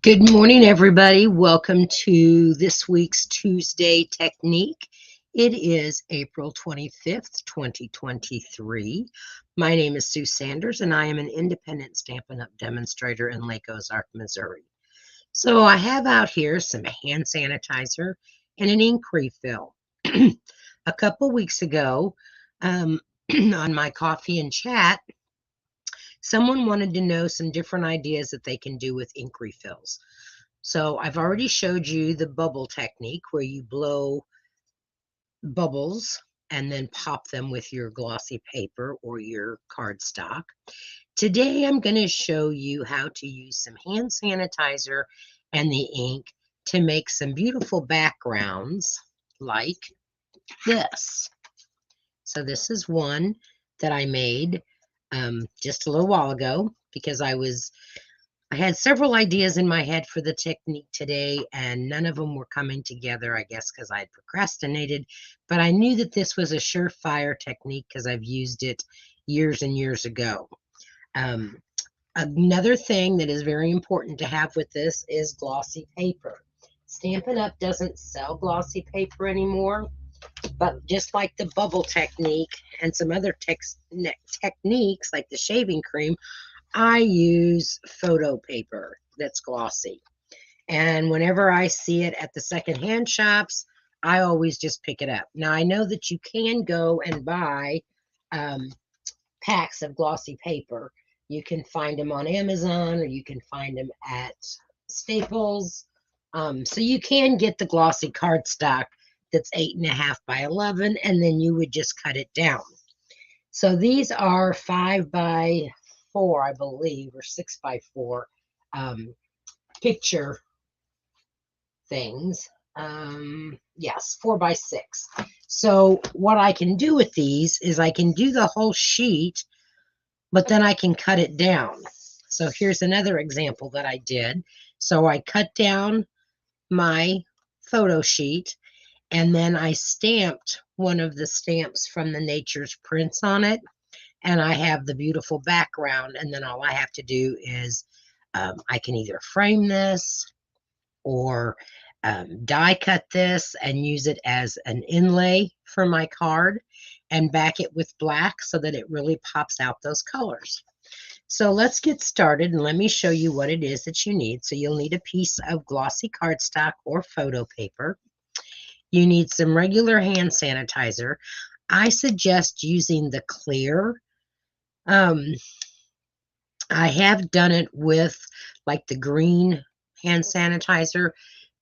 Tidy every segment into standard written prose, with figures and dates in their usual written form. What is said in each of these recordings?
Good morning, everybody. Welcome to this week's Tuesday Technique. It is April 25th, 2023. My name is Sue Sanders, and I am an independent Stampin' Up! Demonstrator in Lake Ozark, Missouri. So I have out here some hand sanitizer and an ink refill. A couple weeks ago, on my coffee and chat, someone wanted to know some different ideas that they can do with ink refills. So I've already showed you the bubble technique where you blow bubbles and then pop them with your glossy paper or your cardstock. Today I'm going to show you how to use some hand sanitizer and the ink to make some beautiful backgrounds like this. So this is one that I made just a little while ago because I had several ideas in my head for the technique today, and none of them were coming together, I guess, because I had procrastinated. But I knew that this was a surefire technique because I've used it years and years ago. Another thing that is very important to have with this is glossy paper. Stampin' Up! Doesn't sell glossy paper anymore, but just like the bubble technique and some other techniques like the shaving cream, I use photo paper that's glossy. And whenever I see it at the secondhand shops, I always just pick it up. Now, I know that you can go and buy packs of glossy paper. You can find them on Amazon or you can find them at Staples. So you can get the glossy cardstock that's 8.5 by 11, and then you would just cut it down. So these are 5 by 4, I believe, or 6 by 4 picture things. Yes, 4 by 6. So what I can do with these is I can do the whole sheet, but then I can cut it down. So here's another example that I did. So I cut down my photo sheet, and then I stamped one of the stamps from the Nature's Prints on it. And I have the beautiful background, and then all I have to do is I can either frame this or die cut this and use it as an inlay for my card and back it with black so that it really pops out those colors. So let's get started, and let me show you what it is that you need. So you'll need a piece of glossy cardstock or photo paper. You need some regular hand sanitizer. I suggest using the clear. I have done it with like the green hand sanitizer,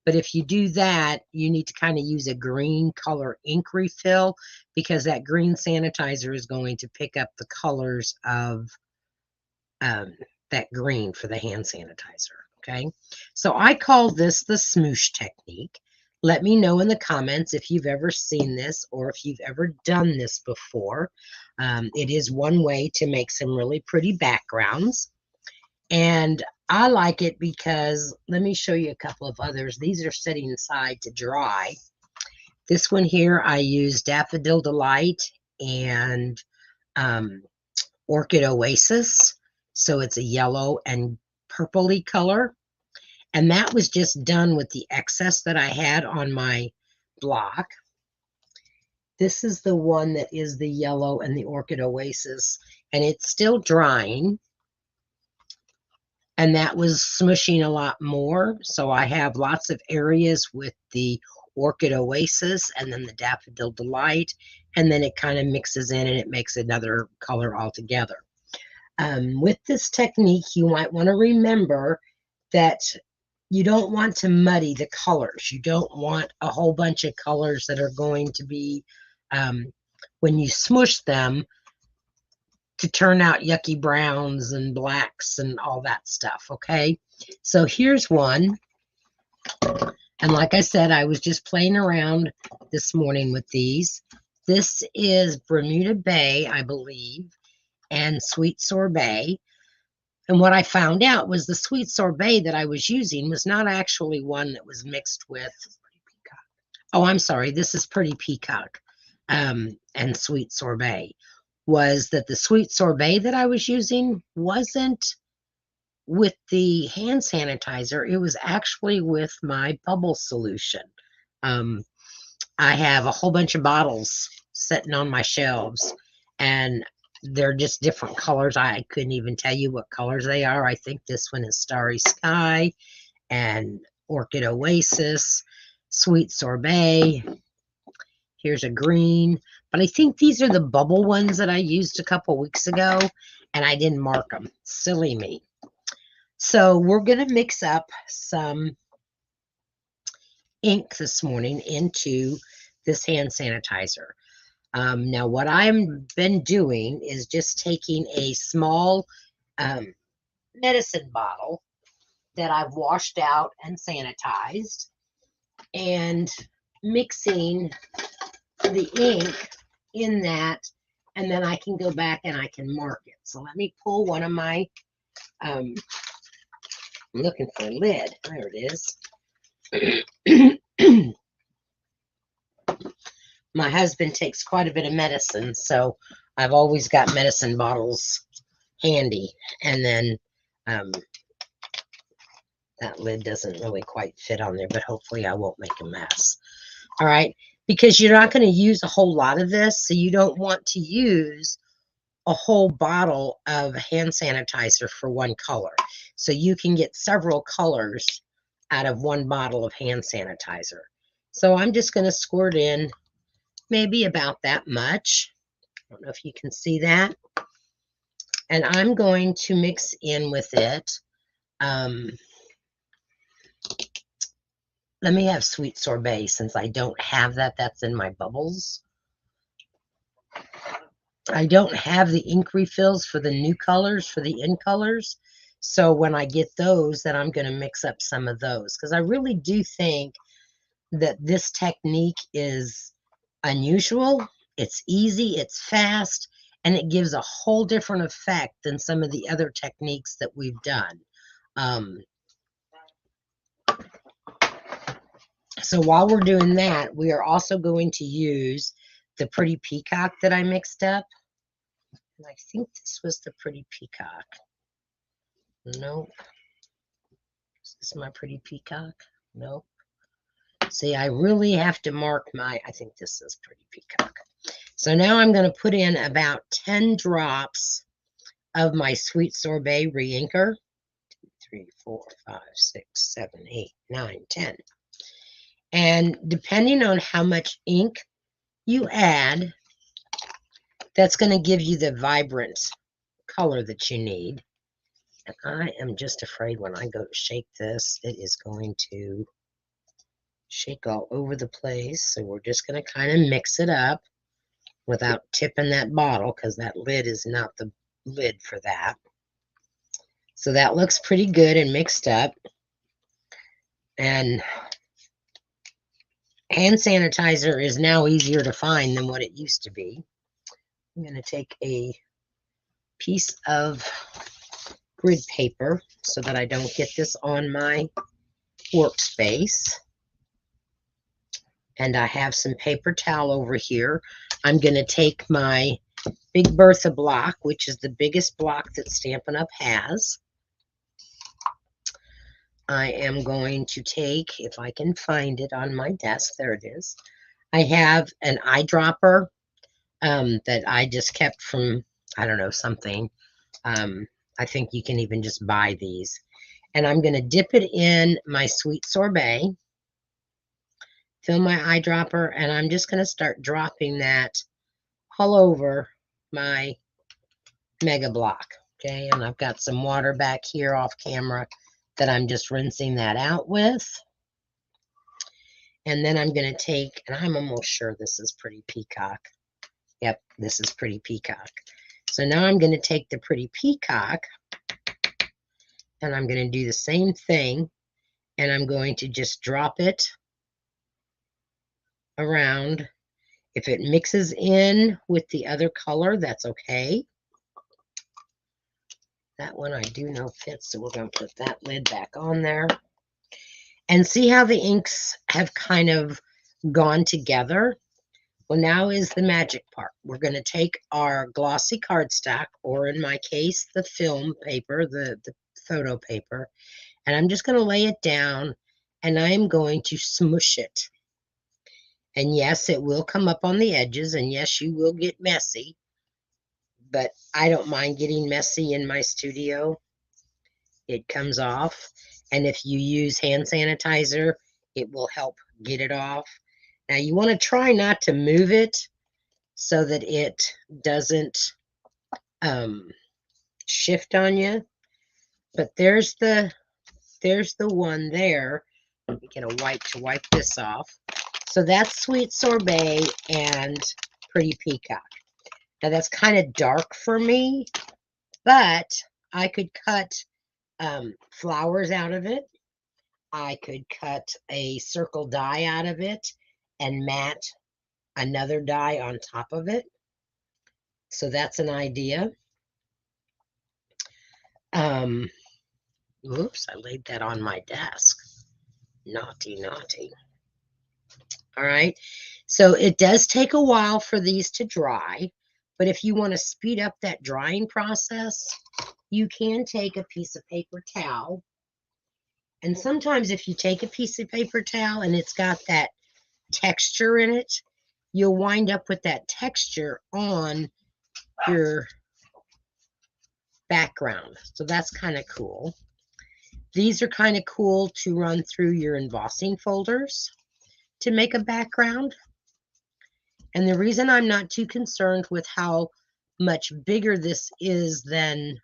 but if you do that, you need to kind of use a green color ink refill because that green sanitizer is going to pick up the colors of that green for the hand sanitizer. Okay, so I call this the Smoosh technique. Let me know in the comments if you've ever seen this or if you've ever done this before. It is one way to make some really pretty backgrounds. And I like it because, let me show you a couple of others. These are sitting aside to dry. This one here, I use Daffodil Delight and Orchid Oasis. So it's a yellow and purpley color. And that was just done with the excess that I had on my block. This is the one that is the yellow and the Orchid Oasis, and it's still drying. And that was smushing a lot more. So I have lots of areas with the Orchid Oasis and then the Daffodil Delight, and then it kind of mixes in and it makes another color altogether. With this technique, you might want to remember that you don't want to muddy the colors. You don't want a whole bunch of colors that are going to be, when you smush them, to turn out yucky browns and blacks and all that stuff, okay? So here's one. And like I said, I was just playing around this morning with these. This is Bermuda Bay, I believe, and Sweet Sorbet. And what I found out was the Sweet Sorbet that I was using was not actually one that was mixed with, oh, I'm sorry, this is Pretty Peacock and Sweet Sorbet, was that the Sweet Sorbet that I was using wasn't with the hand sanitizer, it was actually with my bubble solution. Um, I have a whole bunch of bottles sitting on my shelves, and they're just different colors. I couldn't even tell you what colors they are. I think this one is Starry Sky and Orchid Oasis, Sweet Sorbet. Here's a green, but I think these are the bubble ones that I used a couple weeks ago, and I didn't mark them. Silly me. So we're going to mix up some ink this morning into this hand sanitizer. Now, what I've been doing is just taking a small medicine bottle that I've washed out and sanitized and mixing the ink in that, and then I can go back and I can mark it. So let me pull one of my, I'm looking for a lid. There it is. My husband takes quite a bit of medicine, so I've always got medicine bottles handy. And then that lid doesn't really quite fit on there, but hopefully I won't make a mess. All right, because you're not going to use a whole lot of this, so you don't want to use a whole bottle of hand sanitizer for one color. So you can get several colors out of one bottle of hand sanitizer. So I'm just going to squirt in maybe about that much. I don't know if you can see that. And I'm going to mix in with it. Let me have Sweet Sorbet since I don't have that. That's in my bubbles. I don't have the ink refills for the new colors, for the in colors. So when I get those, then I'm going to mix up some of those, because I really do think that this technique is unusual. It's easy, it's fast, and it gives a whole different effect than some of the other techniques that we've done. So while we're doing that, we are also going to use the Pretty Peacock that I mixed up. And I think this was the Pretty Peacock. Nope. Is this my Pretty Peacock? Nope. See, I really have to mark my, I think this is Pretty Peacock. So now I'm going to put in about 10 drops of my Sweet Sorbet re-inker. 2, 3, 4, 5, 6, 7, 8, 9, 10. And depending on how much ink you add, that's going to give you the vibrant color that you need. And I am just afraid when I go to shake this, it is going to shake all over the place. So we're just going to kind of mix it up without tipping that bottle, because that lid is not the lid for that. So that looks pretty good and mixed up. And hand sanitizer is now easier to find than what it used to be. I'm going to take a piece of grid paper so that I don't get this on my workspace. And I have some paper towel over here. I'm going to take my Big Bertha block, which is the biggest block that Stampin' Up! Has. I am going to take, if I can find it on my desk, there it is. I have an eyedropper that I just kept from, I don't know, something. I think you can even just buy these. And I'm going to dip it in my Sweet Sorbet, fill my eyedropper, and I'm just going to start dropping that all over my mega block. Okay, and I've got some water back here off camera that I'm just rinsing that out with. And then I'm going to take, and I'm almost sure this is Pretty Peacock. Yep, this is Pretty Peacock. So now I'm going to take the Pretty Peacock, and I'm going to do the same thing, and I'm going to just drop it around. If it mixes in with the other color, that's okay. That one I do know fits, so we're going to put that lid back on there. And see how the inks have kind of gone together? Well, now is the magic part. We're going to take our glossy cardstock, or in my case, the film paper, the photo paper, and I'm just going to lay it down, and I'm going to smoosh it. And yes, it will come up on the edges, and yes, you will get messy, but I don't mind getting messy in my studio. It comes off, and if you use hand sanitizer, it will help get it off. Now, you want to try not to move it so that it doesn't shift on you. But there's the one there. Let me get a wipe to wipe this off. So that's Sweet Sorbet and Pretty Peacock. Now that's kind of dark for me, but I could cut flowers out of it. I could cut a circle die out of it and mat another die on top of it. So that's an idea. Oops, I laid that on my desk. Naughty, naughty. All right. So it does take a while for these to dry, but if you want to speed up that drying process, you can take a piece of paper towel. And sometimes if you take a piece of paper towel and it's got that texture in it, you'll wind up with that texture on your background. So that's kind of cool. These are kind of cool to run through your embossing folders to make a background. And the reason I'm not too concerned with how much bigger this is than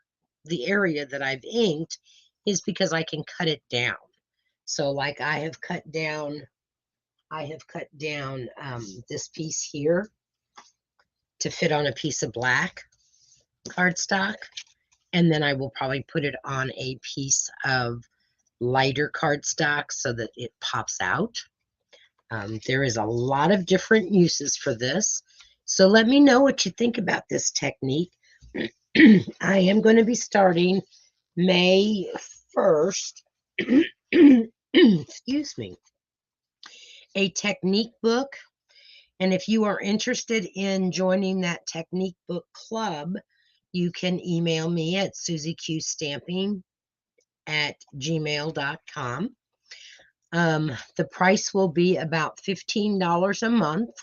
the area that I've inked is because I can cut it down. So like I have cut down this piece here to fit on a piece of black cardstock. And then I will probably put it on a piece of lighter cardstock so that it pops out. There is a lot of different uses for this. So let me know what you think about this technique. I am going to be starting May 1st, excuse me, a technique book. And if you are interested in joining that technique book club, you can email me at susieqstamping@gmail.com. The price will be about $15 a month.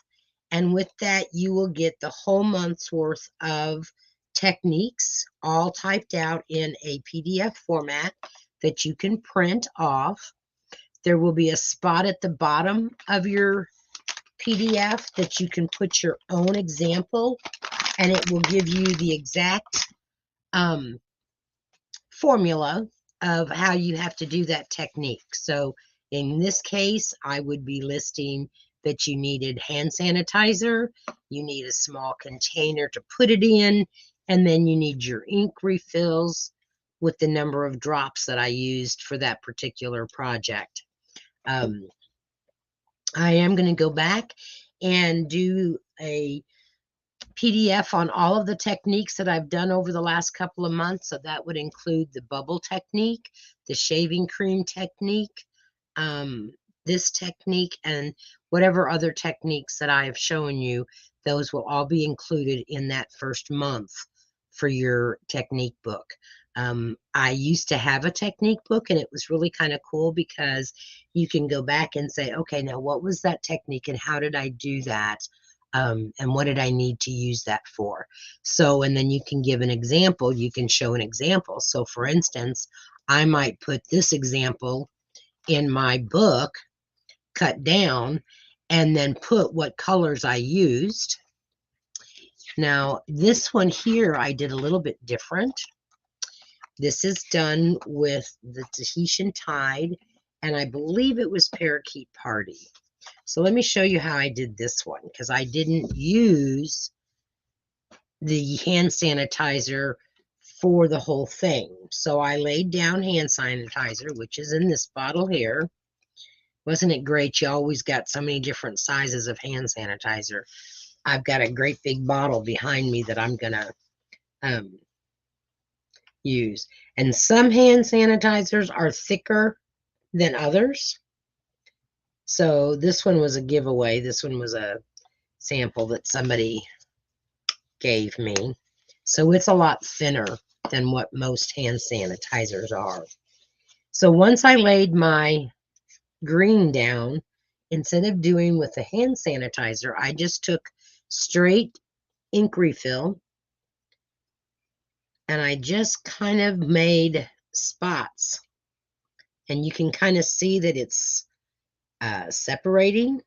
And with that, you will get the whole month's worth of techniques all typed out in a PDF format that you can print off. There will be a spot at the bottom of your PDF that you can put your own example, and it will give you the exact formula of how you have to do that technique. So in this case, I would be listing that you needed hand sanitizer, you need a small container to put it in, and then you need your ink refills with the number of drops that I used for that particular project. I am going to go back and do a PDF on all of the techniques that I've done over the last couple of months. So that would include the bubble technique, the shaving cream technique, this technique, and whatever other techniques that I have shown you. Those will all be included in that first month for your technique book. I used to have a technique book, and it was really kind of cool because you can go back and say, okay, now what was that technique and how did I do that? And what did I need to use that for? So, and then you can give an example, you can show an example. So for instance, I might put this example in my book, cut down, and then put what colors I used. Now, this one here, I did a little bit different. This is done with the Tahitian Tide, and I believe it was Parakeet Party. So let me show you how I did this one, because I didn't use the hand sanitizer for the whole thing. So I laid down hand sanitizer, which is in this bottle here. Wasn't it great? You always got so many different sizes of hand sanitizer. I've got a great big bottle behind me that I'm going to use. And some hand sanitizers are thicker than others. So this one was a giveaway. This one was a sample that somebody gave me. So it's a lot thinner than what most hand sanitizers are. So once I laid my green down, instead of doing with the hand sanitizer, I just took straight ink refill and I just kind of made spots. And you can kind of see that it's separating.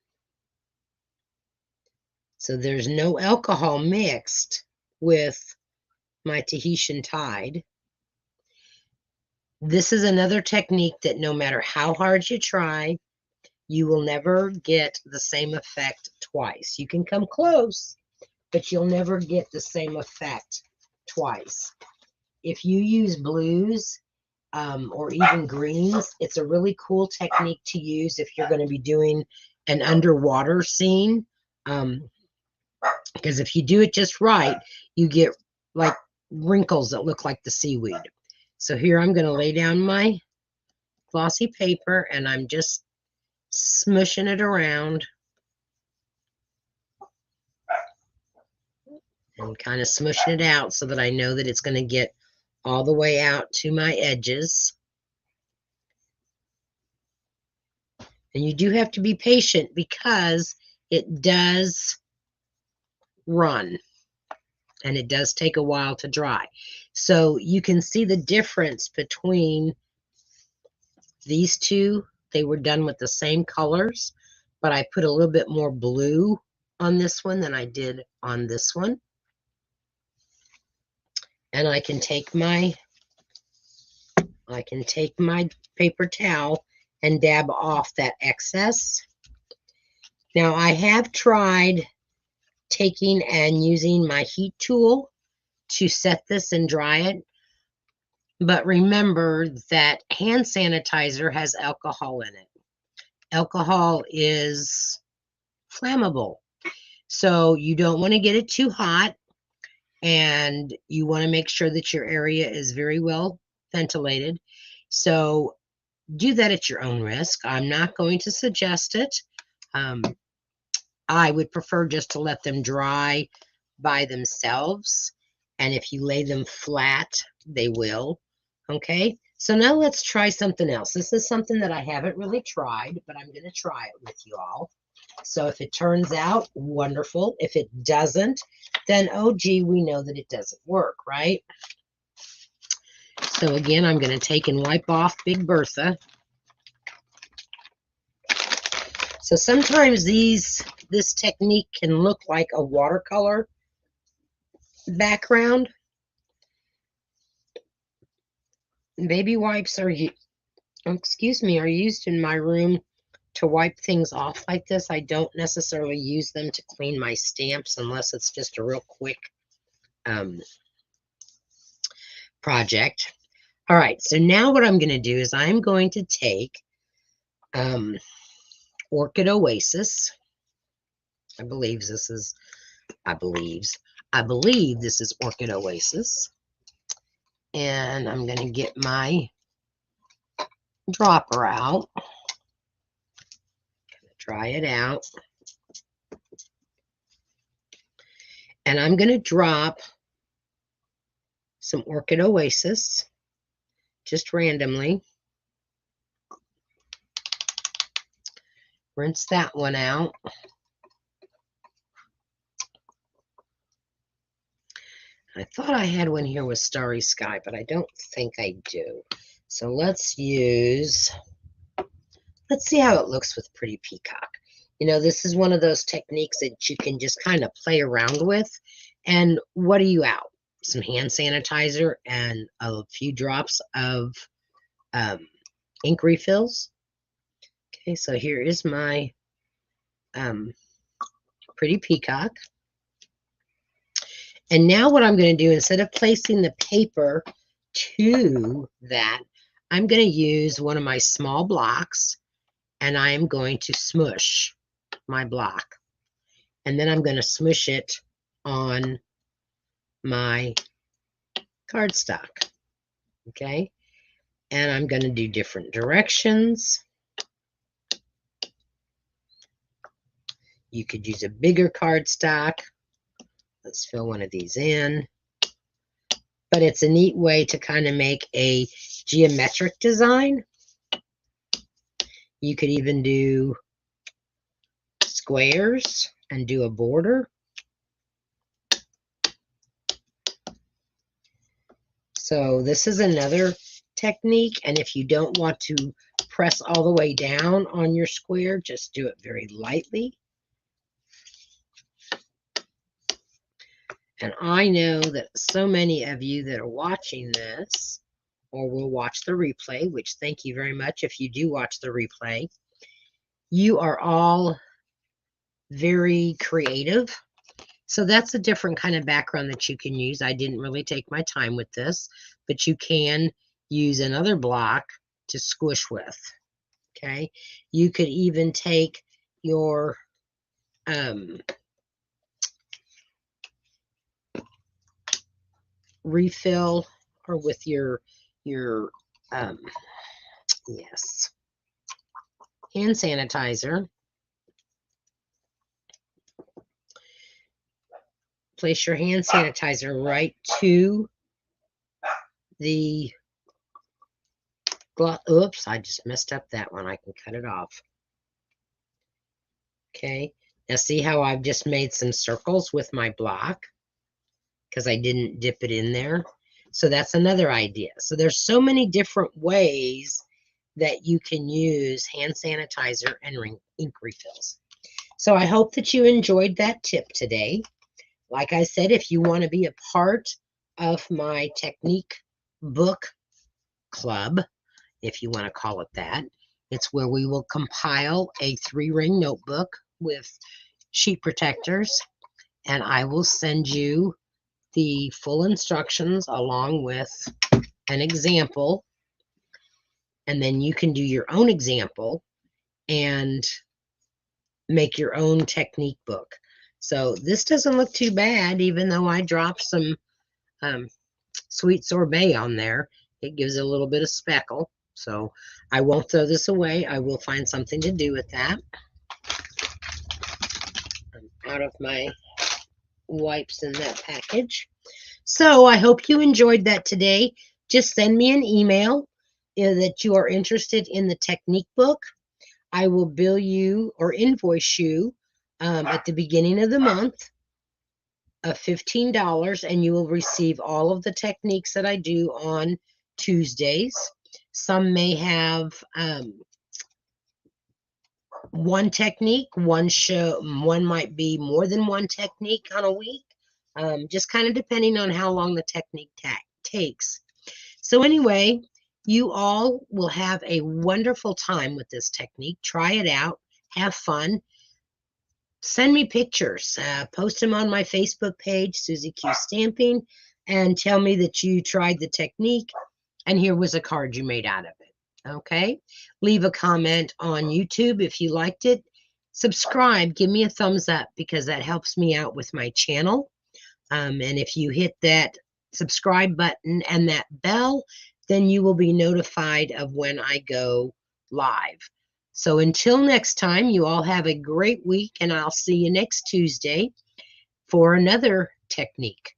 So there's no alcohol mixed with my Tahitian Tide. This is another technique that no matter how hard you try, you will never get the same effect twice. You can come close, but you'll never get the same effect twice. If you use blues or even greens, it's a really cool technique to use if you're going to be doing an underwater scene. Because if you do it just right, you get like wrinkles that look like the seaweed. So here I'm going to lay down my glossy paper and I'm just smushing it around and kind of smushing it out so that I know that it's going to get all the way out to my edges. And you do have to be patient because it does run and it does take a while to dry. So you can see the difference between these two. They were done with the same colors, but I put a little bit more blue on this one than I did on this one. And I can take my paper towel and dab off that excess. Now I have tried taking and using my heat tool to set this and dry it. But remember that hand sanitizer has alcohol in it. Alcohol is flammable. So you don't want to get it too hot, and you want to make sure that your area is very well ventilated. So do that at your own risk. I'm not going to suggest it. I would prefer just to let them dry by themselves. And if you lay them flat, they will. Okay, so now let's try something else. This is something that I haven't really tried, but I'm going to try it with you all. So if it turns out, wonderful. If it doesn't, then, oh, gee, we know that it doesn't work, right? So again, I'm going to take and wipe off Big Bertha. So sometimes this technique can look like a watercolor background. Baby wipes are used in my room to wipe things off like this. I don't necessarily use them to clean my stamps unless it's just a real quick project. All right, so now what I'm going to do is I'm going to take Orchid Oasis. I believe this is Orchid Oasis. And I'm going to get my dropper out. Dry it out. And I'm going to drop some Orchid Oasis just randomly. Rinse that one out. I thought I had one here with Starry Sky, but I don't think I do. So let's see how it looks with Pretty Peacock. You know, this is one of those techniques that you can just kind of play around with. And what are you out? Some hand sanitizer and a few drops of ink refills. Okay, so here is my Pretty Peacock. And now what I'm going to do, instead of placing the paper to that, I'm going to use one of my small blocks and I'm going to smush my block. And then I'm going to smush it on my cardstock. Okay? And I'm going to do different directions. You could use a bigger cardstock. Let's fill one of these in. But it's a neat way to kind of make a geometric design. You could even do squares and do a border. So this is another technique, and if you don't want to press all the way down on your square, just do it very lightly. And I know that so many of you that are watching this or will watch the replay, which thank you very much if you do watch the replay, you are all very creative. So that's a different kind of background that you can use. I didn't really take my time with this, but you can use another block to squish with. Okay. You could even take your refill or with your yes, hand sanitizer. Place your hand sanitizer right to the glove. Oops, I just messed up that one. I can cut it off. Okay, now see how I've just made some circles with my block because I didn't dip it in there. So that's another idea. So there's so many different ways that you can use hand sanitizer and ink refills. So I hope that you enjoyed that tip today. Like I said, if you want to be a part of my technique book club, if you want to call it that, it's where we will compile a 3-ring notebook with sheet protectors, and I will send you the full instructions along with an example, and then you can do your own example and make your own technique book. So this doesn't look too bad, even though I dropped some sweet sorbet on there. It gives it a little bit of speckle. So I won't throw this away. I will find something to do with that. I'm out of my wipes in that package. So I hope you enjoyed that today. Just send me an email that you are interested in the technique book. I will bill you or invoice you at the beginning of the month of $15, and you will receive all of the techniques that I do on Tuesdays. Some may have one technique, one might be more than one technique on a week, just kind of depending on how long the technique takes. So anyway, you all will have a wonderful time with this technique. Try it out. Have fun. Send me pictures. Post them on my Facebook page, Susie Q Stamping, and tell me that you tried the technique and here was a card you made out of it. Okay? Leave a comment on YouTube if you liked it. Subscribe. Give me a thumbs up because that helps me out with my channel. And if you hit that subscribe button and that bell, then you will be notified of when I go live. So until next time, you all have a great week, and I'll see you next Tuesday for another technique.